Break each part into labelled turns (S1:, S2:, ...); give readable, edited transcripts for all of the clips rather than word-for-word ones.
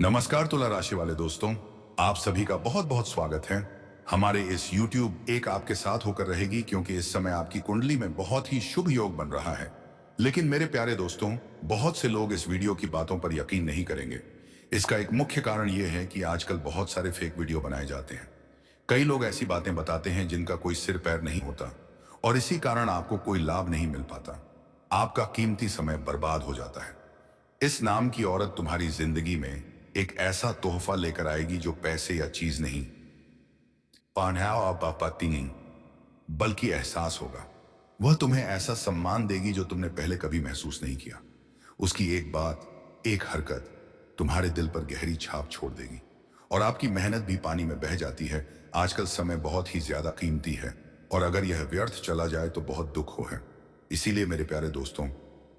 S1: नमस्कार तुला राशि वाले दोस्तों, आप सभी का बहुत बहुत स्वागत है। हमारे इस YouTube एक आपके साथ होकर रहेगी क्योंकि इस समय आपकी कुंडली में बहुत ही शुभ योग बन रहा है। लेकिन मेरे प्यारे दोस्तों, बहुत से लोग इस वीडियो की बातों पर यकीन नहीं करेंगे। इसका एक मुख्य कारण यह है कि आजकल बहुत सारे फेक वीडियो बनाए जाते हैं। कई लोग ऐसी बातें बताते हैं जिनका कोई सिर पैर नहीं होता और इसी कारण आपको कोई लाभ नहीं मिल पाता। आपका कीमती समय बर्बाद हो जाता है। इस नाम की औरत तुम्हारी जिंदगी में एक ऐसा तोहफा लेकर आएगी जो पैसे या चीज नहीं, पाना और आपत्ति नहीं, बल्कि एहसास होगा। वह तुम्हें ऐसा सम्मान देगी जो तुमने पहले कभी महसूस नहीं किया। उसकी एक बात, एक हरकत तुम्हारे दिल पर गहरी छाप छोड़ देगी और आपकी मेहनत भी पानी में बह जाती है। आजकल समय बहुत ही ज्यादा कीमती है और अगर यह व्यर्थ चला जाए तो बहुत दुख हो है। इसीलिए मेरे प्यारे दोस्तों,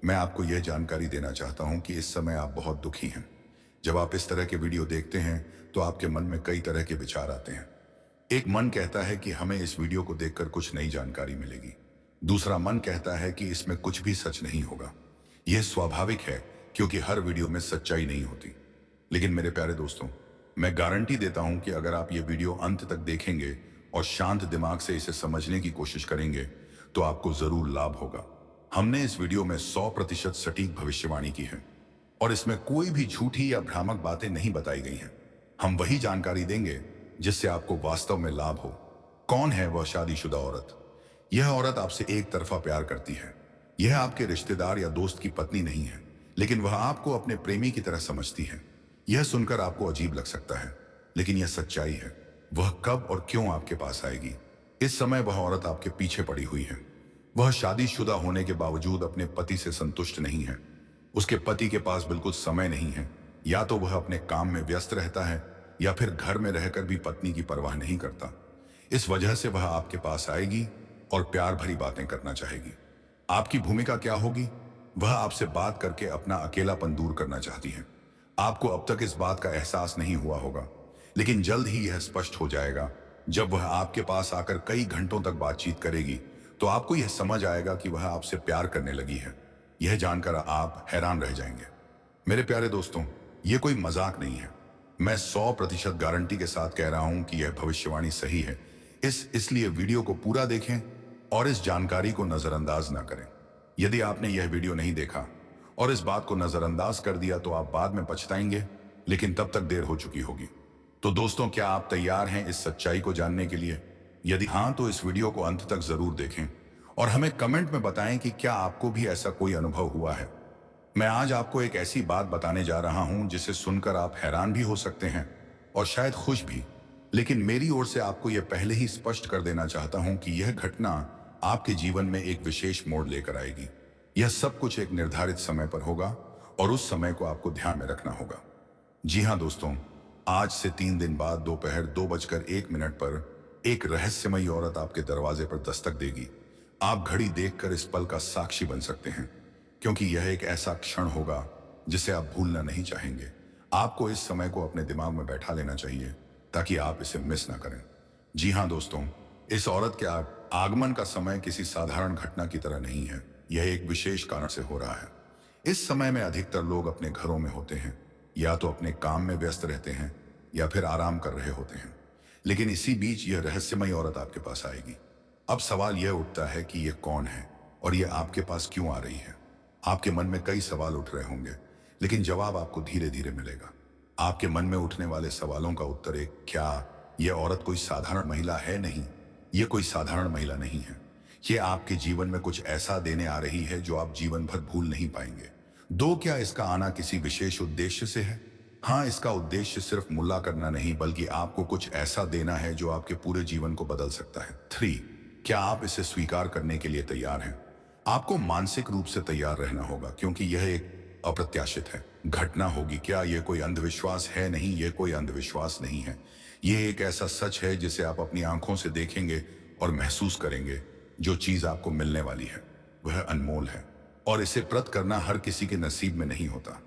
S1: मैं आपको यह जानकारी देना चाहता हूं कि इस समय आप बहुत दुखी हैं। जब आप इस तरह के वीडियो देखते हैं तो आपके मन में कई तरह के विचार आते हैं। एक मन कहता है कि हमें इस वीडियो को देखकर कुछ नई जानकारी मिलेगी। दूसरा मन कहता है कि इसमें कुछ भी सच नहीं होगा। यह स्वाभाविक है क्योंकि हर वीडियो में सच्चाई नहीं होती। लेकिन मेरे प्यारे दोस्तों, मैं गारंटी देता हूं कि अगर आप ये वीडियो अंत तक देखेंगे और शांत दिमाग से इसे समझने की कोशिश करेंगे तो आपको जरूर लाभ होगा। हमने इस वीडियो में 100% सटीक भविष्यवाणी की है और इसमें कोई भी झूठी या भ्रामक बातें नहीं बताई गई हैं। हम वही जानकारी देंगे जिससे आपको वास्तव में लाभ हो। कौन है वह शादीशुदा औरत? यह औरत आपसे एक तरफा प्यार करती है। यह आपके रिश्तेदार या दोस्त की पत्नी नहीं है, लेकिन वह आपको अपने प्रेमी की तरह समझती है। यह सुनकर आपको अजीब लग सकता है, लेकिन यह सच्चाई है। वह कब और क्यों आपके पास आएगी? इस समय वह औरत आपके पीछे पड़ी हुई है। वह शादीशुदा होने के बावजूद अपने पति से संतुष्ट नहीं है। उसके पति के पास बिल्कुल समय नहीं है। या तो वह अपने काम में व्यस्त रहता है या फिर घर में रहकर भी पत्नी की परवाह नहीं करता। इस वजह से वह आपके पास आएगी और प्यार भरी बातें करना चाहेगी। आपकी भूमिका क्या होगी? वह आपसे बात करके अपना अकेलापन दूर करना चाहती है। आपको अब तक इस बात का एहसास नहीं हुआ होगा, लेकिन जल्द ही यह स्पष्ट हो जाएगा। जब वह आपके पास आकर कई घंटों तक बातचीत करेगी तो आपको यह समझ आएगा कि वह आपसे प्यार करने लगी है। यह जानकर आप हैरान रह जाएंगे। मेरे प्यारे दोस्तों, यह कोई मजाक नहीं है। मैं 100% गारंटी के साथ कह रहा हूं कि यह भविष्यवाणी सही है। इसलिए वीडियो को पूरा देखें और इस जानकारी को नजरअंदाज ना करें। यदि आपने यह वीडियो नहीं देखा और इस बात को नजरअंदाज कर दिया तो आप बाद में पछताएंगे, लेकिन तब तक देर हो चुकी होगी। तो दोस्तों, क्या आप तैयार हैं इस सच्चाई को जानने के लिए? यदि हां, तो इस वीडियो को अंत तक जरूर देखें और हमें कमेंट में बताएं कि क्या आपको भी ऐसा कोई अनुभव हुआ है। मैं आज आपको एक ऐसी बात बताने जा रहा हूं जिसे सुनकर आप हैरान भी हो सकते हैं और शायद खुश भी। लेकिन मेरी ओर से आपको यह पहले ही स्पष्ट कर देना चाहता हूं कि यह घटना आपके जीवन में एक विशेष मोड़ लेकर आएगी। यह सब कुछ एक निर्धारित समय पर होगा और उस समय को आपको ध्यान में रखना होगा। जी हां दोस्तों, आज से 3 दिन बाद दोपहर 2:01 पर एक रहस्यमयी औरत आपके दरवाजे पर दस्तक देगी। आप घड़ी देखकर इस पल का साक्षी बन सकते हैं, क्योंकि यह एक ऐसा क्षण होगा जिसे आप भूलना नहीं चाहेंगे। आपको इस समय को अपने दिमाग में बैठा लेना चाहिए ताकि आप इसे मिस ना करें। जी हां दोस्तों, इस औरत के आगमन का समय किसी साधारण घटना की तरह नहीं है। यह एक विशेष कारण से हो रहा है। इस समय में अधिकतर लोग अपने घरों में होते हैं, या तो अपने काम में व्यस्त रहते हैं या फिर आराम कर रहे होते हैं। लेकिन इसी बीच यह रहस्यमयी औरत आपके पास आएगी। अब सवाल यह उठता है कि यह कौन है और यह आपके पास क्यों आ रही है। आपके मन में कई सवाल उठ रहे होंगे, लेकिन जवाब आपको धीरे धीरे मिलेगा। आपके मन में उठने वाले सवालों का उत्तर एक, क्या यह औरत कोई साधारण महिला है? नहीं, यह कोई साधारण महिला नहीं है। यह आपके जीवन में कुछ ऐसा देने आ रही है जो आप जीवन भर भूल नहीं पाएंगे। 2, क्या इसका आना किसी विशेष उद्देश्य से है? हाँ, इसका उद्देश्य सिर्फ मुल्ला करना नहीं, बल्कि आपको कुछ ऐसा देना है जो आपके पूरे जीवन को बदल सकता है। 3, क्या आप इसे स्वीकार करने के लिए तैयार हैं? आपको मानसिक रूप से तैयार रहना होगा, क्योंकि यह एक अप्रत्याशित है घटना होगी। क्या यह कोई अंधविश्वास है? नहीं, यह कोई अंधविश्वास नहीं है। यह एक ऐसा सच है जिसे आप अपनी आंखों से देखेंगे और महसूस करेंगे। जो चीज आपको मिलने वाली है वह अनमोल है और इसे प्राप्त करना हर किसी के नसीब में नहीं होता।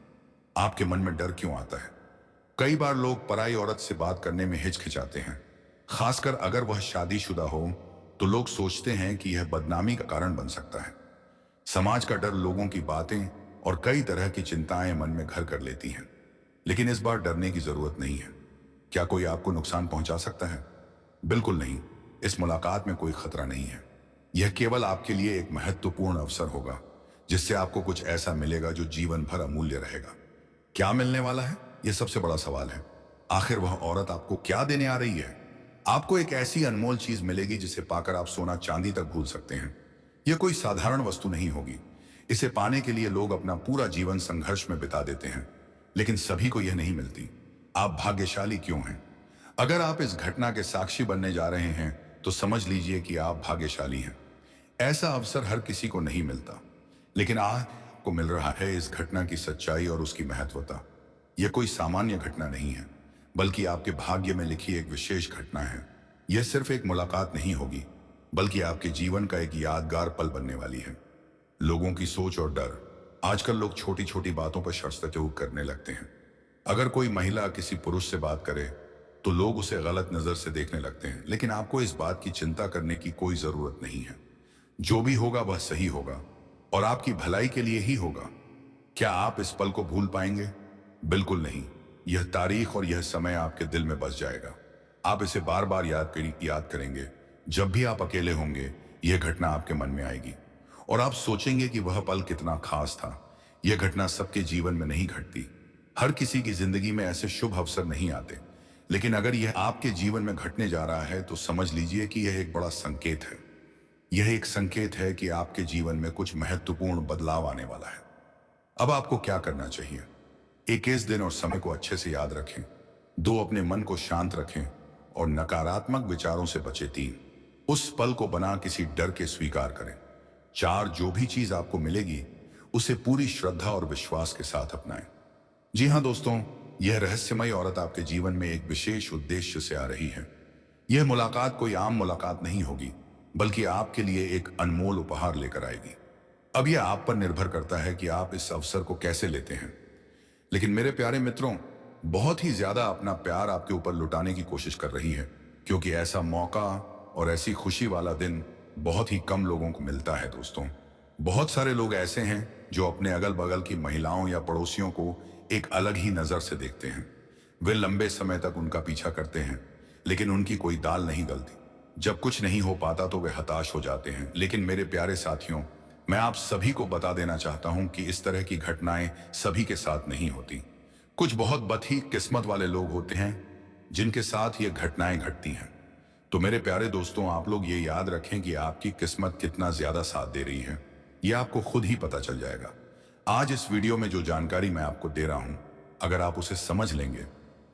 S1: आपके मन में डर क्यों आता है? कई बार लोग पराई औरत से बात करने में हिचकिचाते हैं, खासकर अगर वह शादीशुदा हो। तो लोग सोचते हैं कि यह बदनामी का कारण बन सकता है। समाज का डर लोगों की बातें और कई तरह की चिंताएं मन में घर कर लेती हैं। लेकिन इस बार डरने की जरूरत नहीं है। क्या कोई आपको नुकसान पहुंचा सकता है? बिल्कुल नहीं। इस मुलाकात में कोई खतरा नहीं है। यह केवल आपके लिए एक महत्वपूर्ण अवसर होगा, जिससे आपको कुछ ऐसा मिलेगा जो जीवन भर अमूल्य रहेगा। क्या मिलने वाला है, यह सबसे बड़ा सवाल है। आखिर वह औरत आपको क्या देने आ रही है? आपको एक ऐसी अनमोल चीज मिलेगी जिसे पाकर आप सोना चांदी तक भूल सकते हैं। यह कोई साधारण वस्तु नहीं होगी। इसे पाने के लिए लोग अपना पूरा जीवन संघर्ष में बिता देते हैं, लेकिन सभी को यह नहीं मिलती। आप भाग्यशाली क्यों हैं? अगर आप इस घटना के साक्षी बनने जा रहे हैं तो समझ लीजिए कि आप भाग्यशाली हैं। ऐसा अवसर हर किसी को नहीं मिलता, लेकिन आपको मिल रहा है। इस घटना की सच्चाई और उसकी महत्वता, यह कोई सामान्य घटना नहीं है, बल्कि आपके भाग्य में लिखी एक विशेष घटना है। यह सिर्फ एक मुलाकात नहीं होगी, बल्कि आपके जीवन का एक यादगार पल बनने वाली है। लोगों की सोच और डर। आजकल लोग छोटी छोटी बातों पर शर्त करने लगते हैं। अगर कोई महिला किसी पुरुष से बात करे तो लोग उसे गलत नजर से देखने लगते हैं, लेकिन आपको इस बात की चिंता करने की कोई जरूरत नहीं है। जो भी होगा वह सही होगा और आपकी भलाई के लिए ही होगा। क्या आप इस पल को भूल पाएंगे? बिल्कुल नहीं। यह तारीख और यह समय आपके दिल में बस जाएगा। आप इसे बार बार याद करेंगे। जब भी आप अकेले होंगे, यह घटना आपके मन में आएगी और आप सोचेंगे कि वह पल कितना खास था। यह घटना सबके जीवन में नहीं घटती। हर किसी की जिंदगी में ऐसे शुभ अवसर नहीं आते, लेकिन अगर यह आपके जीवन में घटने जा रहा है तो समझ लीजिए कि यह एक बड़ा संकेत है। यह एक संकेत है कि आपके जीवन में कुछ महत्वपूर्ण बदलाव आने वाला है। अब आपको क्या करना चाहिए? एक इस दिन और समय को अच्छे से याद रखें। 2, अपने मन को शांत रखें और नकारात्मक विचारों से बचे। 3, उस पल को बना किसी डर के स्वीकार करें। 4, जो भी चीज आपको मिलेगी उसे पूरी श्रद्धा और विश्वास के साथ अपनाएं। जी हाँ दोस्तों, यह रहस्यमयी औरत आपके जीवन में एक विशेष उद्देश्य से आ रही है। यह मुलाकात कोई आम मुलाकात नहीं होगी, बल्कि आपके लिए एक अनमोल उपहार लेकर आएगी। अब यह आप पर निर्भर करता है कि आप इस अवसर को कैसे लेते हैं। लेकिन मेरे प्यारे मित्रों, बहुत ही ज्यादा अपना प्यार आपके ऊपर लुटाने की कोशिश कर रही है, क्योंकि ऐसा मौका और ऐसी खुशी वाला दिन बहुत ही कम लोगों को मिलता है। दोस्तों, बहुत सारे लोग ऐसे हैं जो अपने अगल बगल की महिलाओं या पड़ोसियों को एक अलग ही नजर से देखते हैं। वे लंबे समय तक उनका पीछा करते हैं, लेकिन उनकी कोई दाल नहीं गलती। जब कुछ नहीं हो पाता तो वे हताश हो जाते हैं। लेकिन मेरे प्यारे साथियों, मैं आप सभी को बता देना चाहता हूं कि इस तरह की घटनाएं सभी के साथ नहीं होती। कुछ बहुत बदही किस्मत वाले लोग होते हैं जिनके साथ ये घटनाएं घटती हैं। तो मेरे प्यारे दोस्तों, आप लोग ये याद रखें कि आपकी किस्मत कितना ज्यादा साथ दे रही है, ये आपको खुद ही पता चल जाएगा। आज इस वीडियो में जो जानकारी मैं आपको दे रहा हूं, अगर आप उसे समझ लेंगे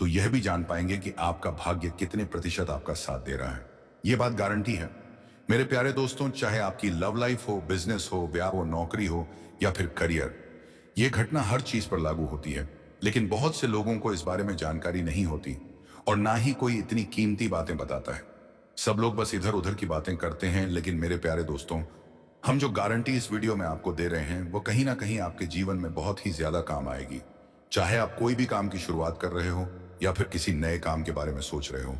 S1: तो यह भी जान पाएंगे कि आपका भाग्य कितने प्रतिशत आपका साथ दे रहा है। यह बात गारंटी है। मेरे प्यारे दोस्तों, चाहे आपकी लव लाइफ हो, बिजनेस हो, ब्याह हो, नौकरी हो या फिर करियर, यह घटना हर चीज पर लागू होती है। लेकिन बहुत से लोगों को इस बारे में जानकारी नहीं होती और ना ही कोई इतनी कीमती बातें बताता है। सब लोग बस इधर उधर की बातें करते हैं। लेकिन मेरे प्यारे दोस्तों, हम जो गारंटी इस वीडियो में आपको दे रहे हैं वो कहीं ना कहीं आपके जीवन में बहुत ही ज्यादा काम आएगी। चाहे आप कोई भी काम की शुरुआत कर रहे हो या फिर किसी नए काम के बारे में सोच रहे हो,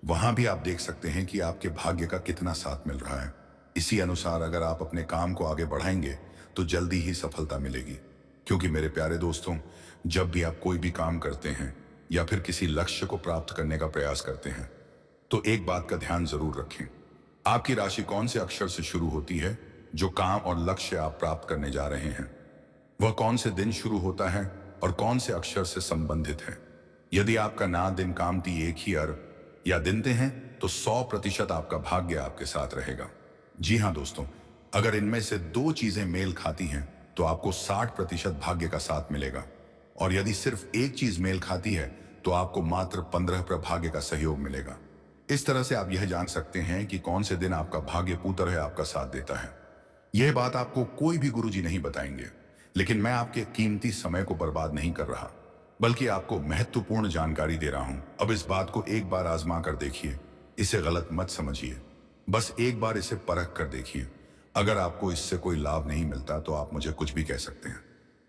S1: वहां भी आप देख सकते हैं कि आपके भाग्य का कितना साथ मिल रहा है। इसी अनुसार अगर आप अपने काम को आगे बढ़ाएंगे तो जल्दी ही सफलता मिलेगी। क्योंकि मेरे प्यारे दोस्तों, जब भी आप कोई भी काम करते हैं या फिर किसी लक्ष्य को प्राप्त करने का प्रयास करते हैं, तो एक बात का ध्यान जरूर रखें। आपकी राशि कौन से अक्षर से शुरू होती है? जो काम और लक्ष्य आप प्राप्त करने जा रहे हैं, वह कौन से दिन शुरू होता है और कौन से अक्षर से संबंधित है? यदि आपका ना दिन कामती एक ही अर्थ या दिनते हैं तो 100% आपका भाग्य आपके साथ रहेगा। जी हाँ दोस्तों, अगर इनमें से 2 चीजें मेल खाती हैं तो आपको 60% भाग्य का साथ मिलेगा, और यदि सिर्फ एक चीज मेल खाती है तो आपको मात्र 15% भाग्य का सहयोग मिलेगा। इस तरह से आप यह जान सकते हैं कि कौन से दिन आपका भाग्य पूर्ण है आपका साथ देता है। यह बात आपको कोई भी गुरुजी नहीं बताएंगे, लेकिन मैं आपके कीमती समय को बर्बाद नहीं कर रहा, बल्कि आपको महत्वपूर्ण जानकारी दे रहा हूं। अब इस बात को एक बार आजमा कर देखिए, इसे गलत मत समझिए, बस एक बार इसे परख कर देखिए। अगर आपको इससे कोई लाभ नहीं मिलता तो आप मुझे कुछ भी कह सकते हैं।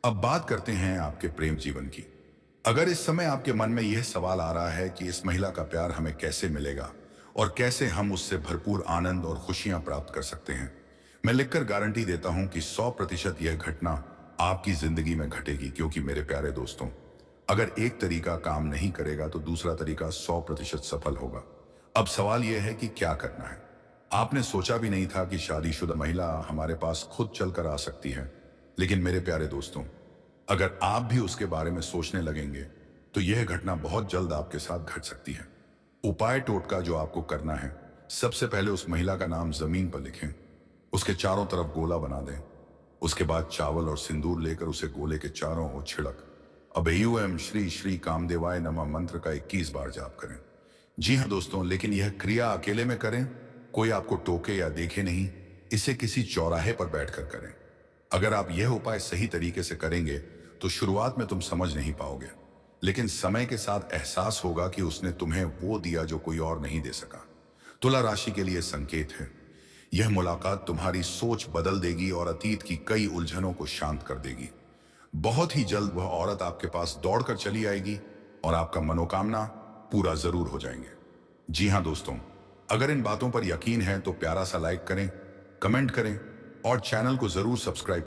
S1: अब बात करते हैं आपके प्रेम जीवन की। अगर इस समय आपके मन में यह सवाल आ रहा है कि इस महिला का प्यार हमें कैसे मिलेगा और कैसे हम उससे भरपूर आनंद और खुशियां प्राप्त कर सकते हैं, मैं लिखकर गारंटी देता हूं कि 100% यह घटना आपकी जिंदगी में घटेगी। क्योंकि मेरे प्यारे दोस्तों, अगर एक तरीका काम नहीं करेगा तो दूसरा तरीका 100% सफल होगा। अब सवाल यह है कि क्या करना है। आपने सोचा भी नहीं था कि शादीशुदा महिला हमारे पास खुद चलकर आ सकती है। लेकिन मेरे प्यारे दोस्तों, अगर आप भी उसके बारे में सोचने लगेंगे तो यह घटना बहुत जल्द आपके साथ घट सकती है। उपाय टोटका जो आपको करना है, सबसे पहले उस महिला का नाम जमीन पर लिखें, उसके चारों तरफ गोला बना दें। उसके बाद चावल और सिंदूर लेकर उसे गोले के चारों ओर छिड़क अभयूएम श्री श्री कामदेवाय नमः मंत्र का 21 बार जाप करें। जी हाँ दोस्तों, लेकिन यह क्रिया अकेले में करें, कोई आपको टोके या देखे नहीं। इसे किसी चौराहे पर बैठकर करें। अगर आप यह उपाय सही तरीके से करेंगे तो शुरुआत में तुम समझ नहीं पाओगे, लेकिन समय के साथ एहसास होगा कि उसने तुम्हें वो दिया जो कोई और नहीं दे सका। तुला राशि के लिए संकेत है, यह मुलाकात तुम्हारी सोच बदल देगी और अतीत की कई उलझनों को शांत कर देगी। बहुत ही जल्द वह औरत आपके पास दौड़कर चली आएगी और आपका मनोकामना पूरा जरूर हो जाएंगे। जी हाँ दोस्तों, अगर इन बातों पर यकीन है तो प्यारा सा लाइक करें, कमेंट करें और चैनल को जरूर सब्सक्राइब